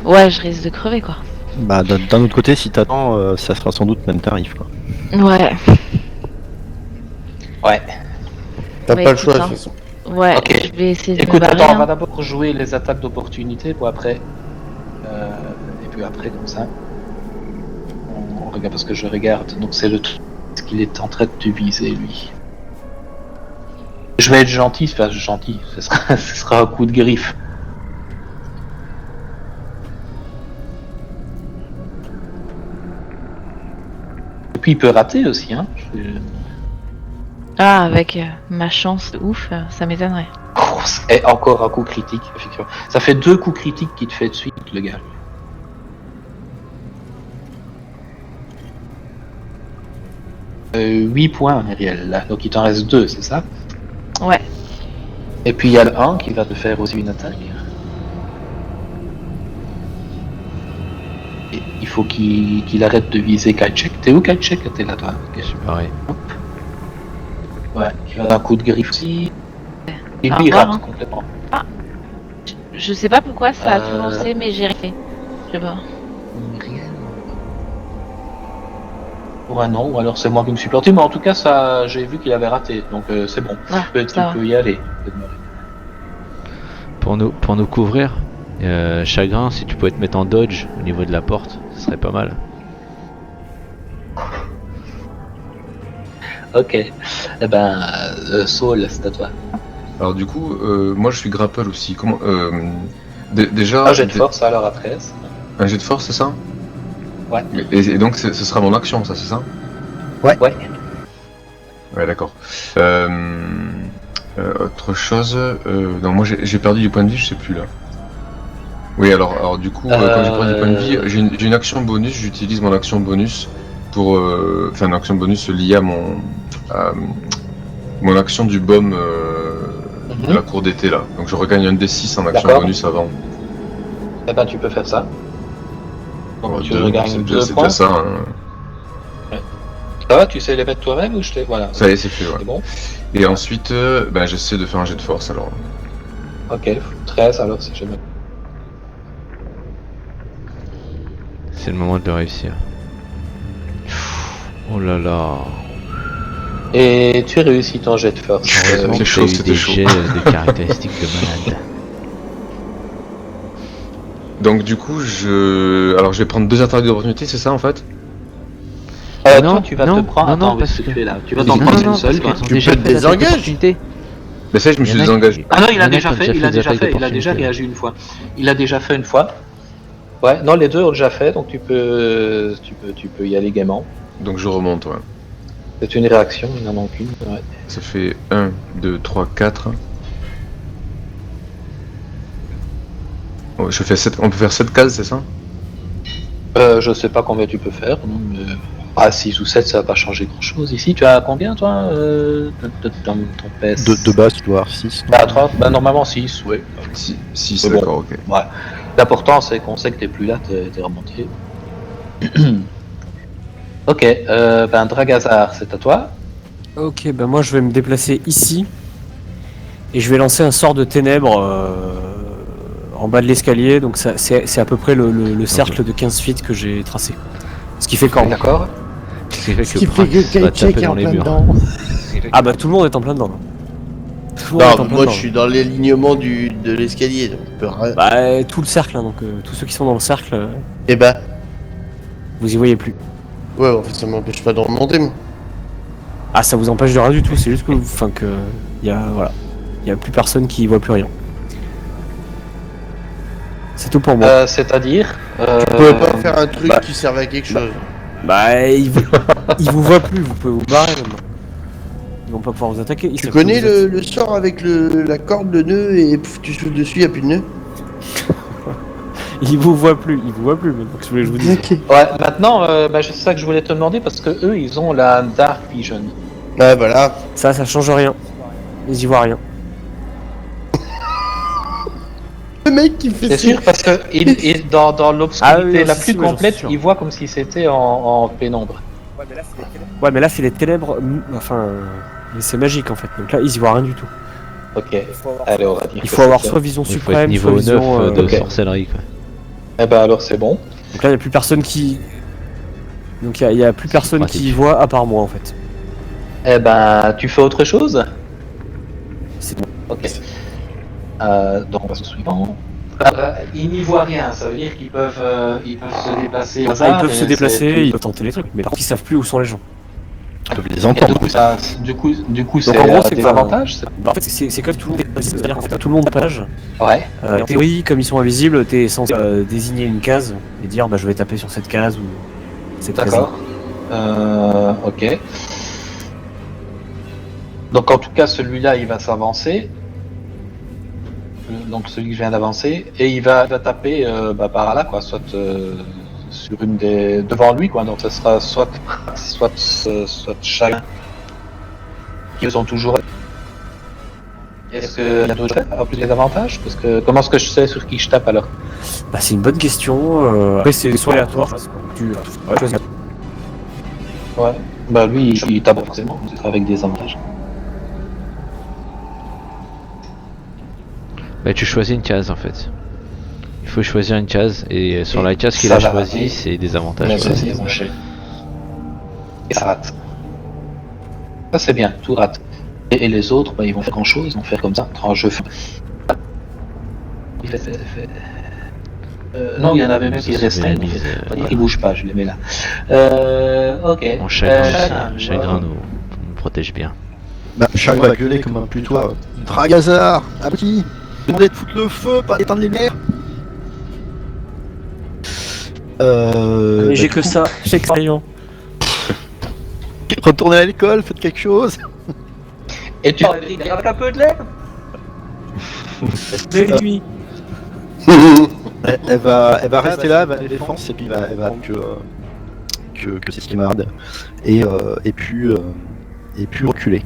Ouais, je risque de crever quoi. Bah d'un autre côté, si t'attends, ça sera sans doute même tarif, quoi. Ouais, Ouais. t'as Bah, pas le écoute, choix de hein. toute façon. ouais, Ok. je vais essayer de Écoute, me barrer. attends, on va hein. d'abord jouer les attaques d'opportunité pour après. Et puis après, comme ça. On regarde parce que je regarde. Donc c'est le truc qu'il est en train de te viser, lui. Je vais être gentil, enfin gentil. Ce sera un coup de griffe. Et puis il peut rater aussi, hein. Ah, avec ma chance de ouf, ça m'étonnerait. Et encore un coup critique, effectivement. Ça fait 2 coups critiques qu'il te fait de suite, le gars. 8 points, Ariel. Là. Donc il t'en reste 2, c'est ça? Ouais. Et puis il y a le 1 qui va te faire aussi une attaque. Et il faut qu'il arrête de viser Kaichek. T'es où Kaichek? T'es là toi. Ok. Je suis pareil. Ouais, il va d'un coup de griffe aussi. Et Au puis il revoir, rate hein. complètement. Je sais pas pourquoi ça a tout Euh. lancé, mais j'ai rien. Je sais pas. Rien. Pour un non, ou alors c'est moi qui me suis planté, mais en tout cas ça j'ai vu qu'il avait raté, donc c'est bon. Ah, Tu ça va. peux y aller. Pour nous couvrir, Chagrin, si tu pouvais te mettre en dodge au niveau de la porte, ce serait pas mal. Ok. Eh ben Saul, c'est à toi. Alors du coup, moi je suis grapple aussi. Comment déjà Un jet de force alors à 13. un jet de force, c'est ça? Ouais. Et donc ce sera mon action, ça, c'est ça? Ouais. Ouais, d'accord. Autre chose, non, moi j'ai perdu du point de vie, je sais plus là. Oui, alors du coup, quand j'ai perdu du point de vie, j'ai une action bonus, j'utilise mon action bonus pour, enfin une action bonus liée à mon action du baume de la cour d'été là. Donc je regagne un D6 en action D'accord. bonus avant. Eh ben tu peux faire ça. Donc Bon, tu deux, regagnes c'est 2 déjà points. ça. Hein. Ça va, tu sais les mettre toi-même ou je t'ai. Voilà. Ça y est, c'est fait, ouais. C'est bon. Et ensuite, ben, j'essaie de faire un jet de force alors. Ok, 13 alors si jamais. C'est le moment de le réussir. Oh là là. Et tu réussis ton jet de force. Heureusement c'est que chaud, t'as eu c'était des chaud. jets de caractéristiques de malade. Donc du coup, alors je vais prendre 2 attaques d'opportunité, c'est ça en fait? Non, toi, tu vas non, te prendre. non, non, Attends, parce parce que que- tu es là. Tu vas Non, t'en non, prendre non, une seule. parce toi. qu'elles ont Tu déjà peux te fait l'attaque désengager. d'opportunité. Ben ça, je me Il y suis en a désengagé. Ah non, il y en a a déjà qui ont fait, déjà il fait a des déjà attaques fait, il a déjà d'opportunité. réagi une fois. Il a déjà fait une fois. Ouais, non, les deux ont déjà fait, donc tu peux y aller gaiement. Donc je remonte, ouais. C'est une réaction, il n'en manque une. Ouais. Ça fait 1, 2, 3, 4. Oh, je fais 7... On peut faire 7 cases, c'est ça? Je sais pas combien tu peux faire, non, mais... Ah, 6 ou 7, ça va pas changer grand chose. Ici, tu as combien, toi, ton PS De base, tu dois avoir 6. Bah, 3, bah, normalement 6, oui. 6, C'est bon. d'accord, ok. Ouais. L'important, c'est qu'on sait que t'es plus là, t'es remonté. Ok, ben, Dragazar, c'est à toi. Ok, ben moi je vais me déplacer ici. Et je vais lancer un sort de ténèbres en bas de l'escalier. Donc c'est à peu près le cercle de 15 feet que j'ai tracé. Ce qui fait quand D'accord. Ce qui fait Ce qui que fait Brax que va Kaichek taper est dans en les plein murs. dedans. Ah bah tout le monde est en plein dedans. Là. Tout le monde est en Non, plein moi dedans, je suis dans l'alignement de l'escalier, donc je peux rien. là. Bah tout le cercle, hein, donc tous ceux qui sont dans le cercle, Eh ben, vous y voyez plus. ouais, en fait ça m'empêche pas de remonter, moi. Ah ça vous empêche de rien du tout, c'est juste que y a plus personne qui voit plus rien. C'est tout pour moi. C'est-à-dire Tu pouvais pas faire un truc qui servait à quelque chose. Bah il vous voit plus, vous pouvez vous barrer maintenant. Ils vont pas pouvoir vous attaquer. Ils Tu savent connais que vous êtes- le sort avec la corde, le nœud, et pouf, tu souffles dessus, y a plus de nœud? Ils vous voient plus maintenant que je voulais que je vous dise. Ok. Ouais, maintenant, bah, c'est ça que je voulais te demander parce que eux, ils ont la Dark Vision. Ah voilà. Ça change rien. Ils y voient rien. Le mec qui fait C'est ça. sûr parce que dans l'obscurité Ah oui, la si, plus si, ouais, j'en complète, suis sûr. ils voient comme si c'était en pénombre. Ouais mais là c'est les ténèbres, mais c'est magique en fait. Donc là ils y voient rien du tout. Ok. Allez, on va dire. Il que faut avoir c'est ça. soit vision Il faut être suprême, soit niveau 9 vision. de ok. sorcellerie, quoi. Eh ben alors c'est bon. Donc là il y a plus personne qui. Donc il y a plus personne pratique. qui y voit à part moi en fait. Eh ben, tu fais autre chose? C'est bon. Ok. Donc on passe au suivant. Ils n'y voient rien, ça veut dire qu'ils peuvent se déplacer. au Ah, ils hasard, peuvent se et déplacer, c'est- ils peuvent tenter les trucs, mais par contre ils savent plus où sont les gens. Ils peuvent les Et entendre. du coup, c'est en gros, c'est des quoi, avantages. Bah, en fait c'est comme tout le monde est c'est-à-dire qu'en fait tout le monde a page. Ouais. En théorie, comme ils sont invisibles, t'es censé désigner une case et dire bah je vais taper sur cette case ou cette case. D'accord. Ok. Donc en tout cas, celui-là, il va s'avancer. Donc celui que je viens d'avancer, et il va taper par là, quoi. Soit sur une des devant lui, quoi. Donc ça sera soit chacun qui sont toujours. Est-ce qu'il y a d'autres à plus d'avantages? Parce que comment est-ce que je sais sur qui je tape alors? Bah, c'est une bonne question. Après, c'est soit aléatoire, tu choisis. Ouais. Bah lui, il tape forcément, c'est avec des avantages. Bah, tu choisis une case en fait. Il faut choisir une case et sur Et la case qu'il ça a va choisie, rater. c'est des avantages. Mais c'est mon cher. Et ça rate. Ça c'est bien, tout rate. Et les autres, bah, ils vont faire grand chose, ils vont faire comme ça. Quand je fais. Non, il y en avait même qui restaient. Ils bougent pas, je les mets là. Ok. Mon chagrin Chagrin, aussi. Chagrin nous protège bien. Bah, Chagrin va gueuler comme un putois. Dragazar, abruti, demandez de foutre le feu, pas d'éteindre les lumières. Mais j'ai Bah, que du coup, ça, j'ai que crayon. Retournez à l'école, faites quelque chose. Et tu gardes un peu de l'air. Elle va rester là, elle va défense et puis elle va que c'est ce qui marde et puis reculer.